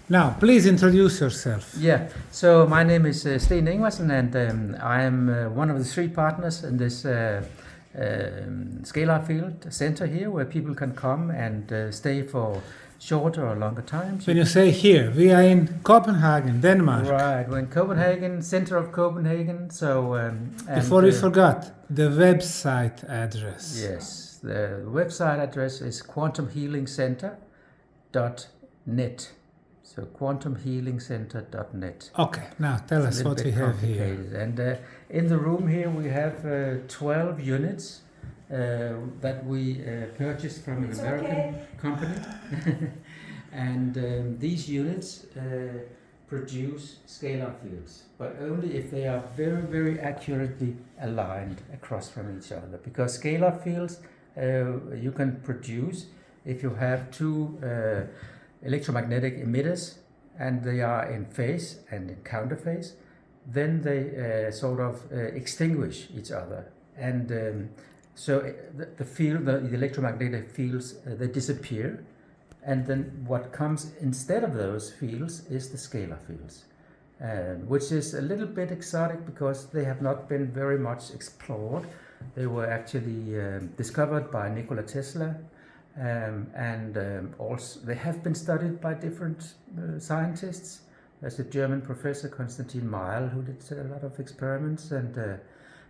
Now, please introduce yourself. Yeah, so my name is Steen Ingwersen, and I am one of the three partners in this Scalar field center here, where people can come and stay for shorter or longer times. When you say here, we are in Copenhagen, Denmark. Right, we're in Copenhagen, center of Copenhagen. So before we forgot, the website address. Yes, the website address is quantumhealingcenter.net. So quantumhealingcenter.net. Okay, now tell us what we have here. And in the room here we have 12 units that we purchased from an American company. And these units produce scalar fields, but only if they are very, very accurately aligned across from each other. Because scalar fields you can produce if you have two electromagnetic emitters and they are in phase and in counter phase, then they sort of extinguish each other, and so the field, the electromagnetic fields, they disappear, and then what comes instead of those fields is the scalar fields, which is a little bit exotic because they have not been very much explored. They were actually discovered by Nikola Tesla. Also they have been studied by different scientists. There's a German professor, Konstantin Meil, who did a lot of experiments,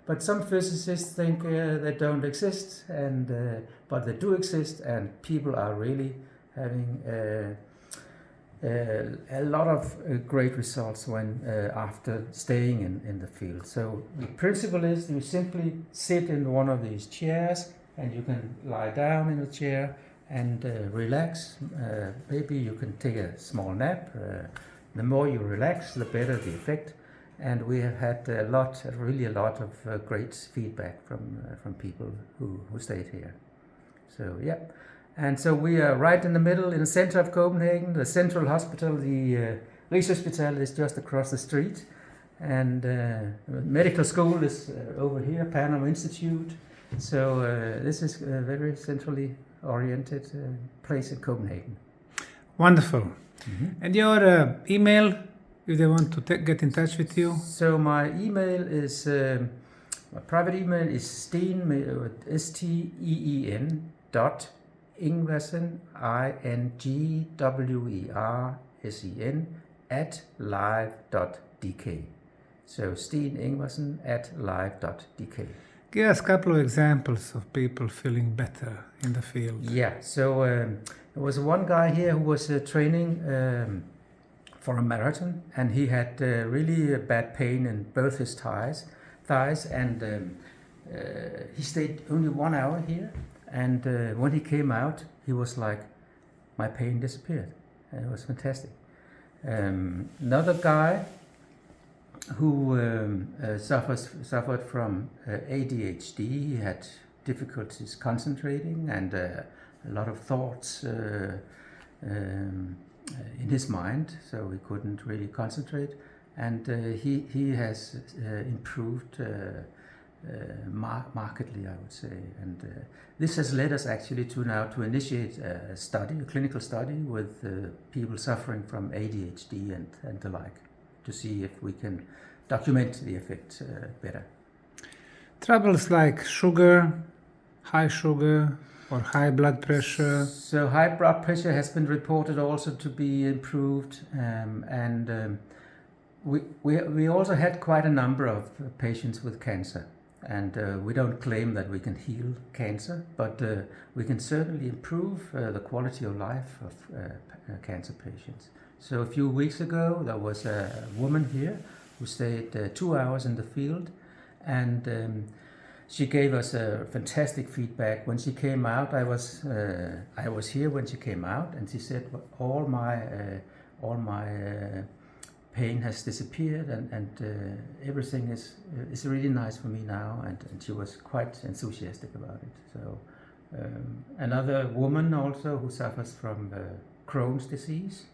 but some physicists think they don't exist, but they do exist, and people are really having a lot of great results when after staying in the field. So the principle is you simply sit in one of these chairs, and you can lie down in a chair and relax. Maybe you can take a small nap. The more you relax, the better the effect. And we have had really a lot of great feedback from people who stayed here. So yeah, and so we are right in the middle, in the center of Copenhagen. The central hospital, the Rigshospitalet, is just across the street, and medical school is over here, Panama Institute. So this is a very centrally oriented place in Copenhagen. Wonderful. Mm-hmm. And your email, if they want to get in touch with you? So my email is, my private email is Steen, Steen Ingwersen, Ingwersen, @live.dk. So Steen Ingwersen @live.dk. Give us a couple of examples of people feeling better in the field. Yeah, so there was one guy here who was training for a marathon, and he had really bad pain in both his thighs, and he stayed only 1 hour here, and when he came out, he was like, my pain disappeared, and it was fantastic. Another guy who suffered from ADHD. He had difficulties concentrating and a lot of thoughts in his mind, so he couldn't really concentrate. And he has improved markedly, I would say. And this has led us actually to initiate a clinical study with people suffering from ADHD and the like, to see if we can document the effect better. Troubles like high sugar or high blood pressure. So high blood pressure has been reported also to be improved, and we also had quite a number of patients with cancer, and we don't claim that we can heal cancer, but we can certainly improve the quality of life of cancer patients. So a few weeks ago, there was a woman here who stayed 2 hours in the field, and she gave us a fantastic feedback. When she came out, I was here when she came out, and she said, all my pain has disappeared, and everything is really nice for me now, and she was quite enthusiastic about it. So another woman also who suffers from Crohn's disease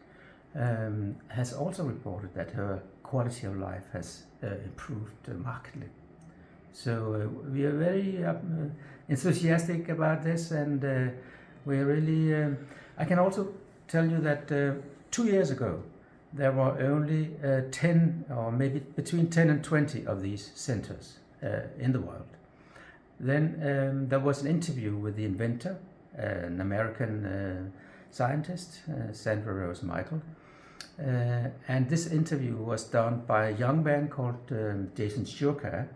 has also reported that her quality of life has improved markedly. So we are very enthusiastic about this, and we are really. I can also tell you that 2 years ago, there were only 10 or maybe between 10 and 20 of these centers in the world. Then there was an interview with the inventor, an American scientist, Sandra Rose Michael, and this interview was done by a young man called Jason Shurka,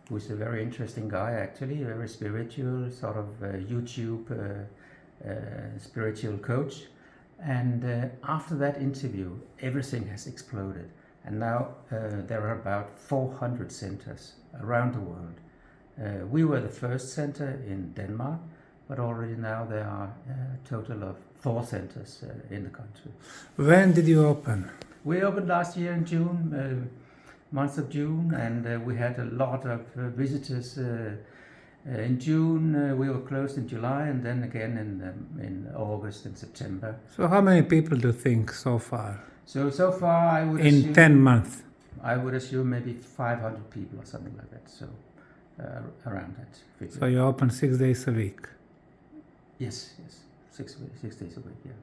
who's a very interesting guy actually, very spiritual, sort of YouTube spiritual coach. And after that interview, everything has exploded. And now there are about 400 centers around the world. We were the first center in Denmark, but already now there are a total of 4 centers in the country. When did you open? We opened last year in June, month of June, and we had a lot of visitors. In June we were closed in July, and then again in August and September. So how many people do you think so far? So far I would in assume, 10 months? I would assume maybe 500 people or something like that. So around that figure. So you open 6 days a week? Yes, 6 days a week, yeah.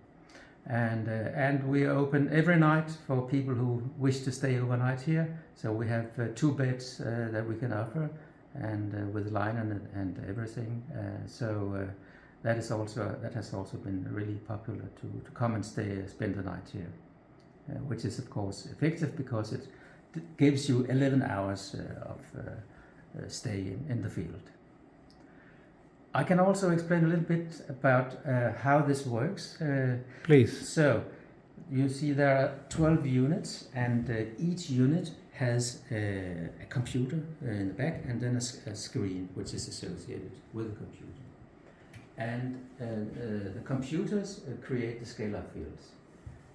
And we open every night for people who wish to stay overnight here. So we have 2 beds that we can offer, and with line and everything. That has also been really popular to come and spend the night here, which is of course effective because it gives you 11 hours of stay in the field. I can also explain a little bit about how this works. Please. So, you see there are 12 units, and each unit has a computer in the back, and then a screen which is associated with the computer. And the computers create the scalar fields.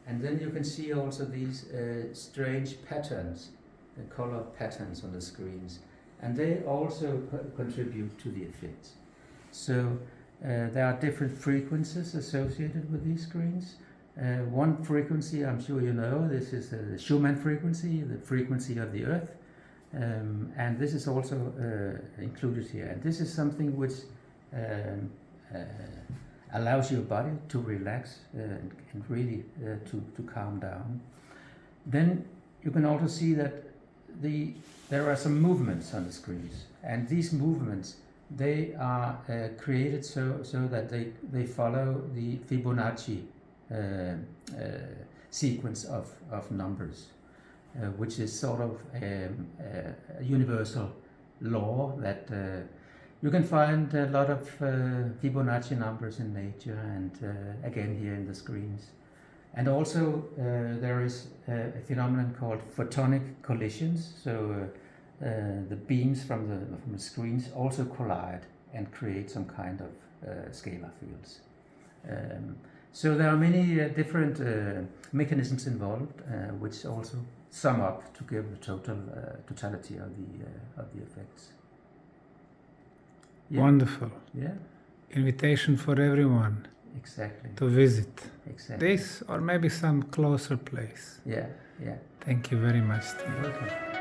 And then you can see also these strange patterns, color patterns on the screens, and they also contribute to the effects. So there are different frequencies associated with these screens. One frequency, I'm sure you know, this is the Schumann frequency, the frequency of the Earth, and this is also included here. And this is something which allows your body to relax and really to calm down. Then you can also see that there are some movements on the screens, and these movements, they are created so that they follow the Fibonacci sequence of numbers, which is sort of a universal law that you can find a lot of Fibonacci numbers in nature, and again here in the screens. And also there is a phenomenon called photonic collisions. So the beams from the screens also collide and create some kind of scalar fields. So there are many different mechanisms involved, which also sum up to give the totality of the effects. Yeah. Wonderful. Yeah. Invitation for everyone. Exactly. To visit. Exactly. This or maybe some closer place. Yeah. Thank you very much, Steen. Welcome.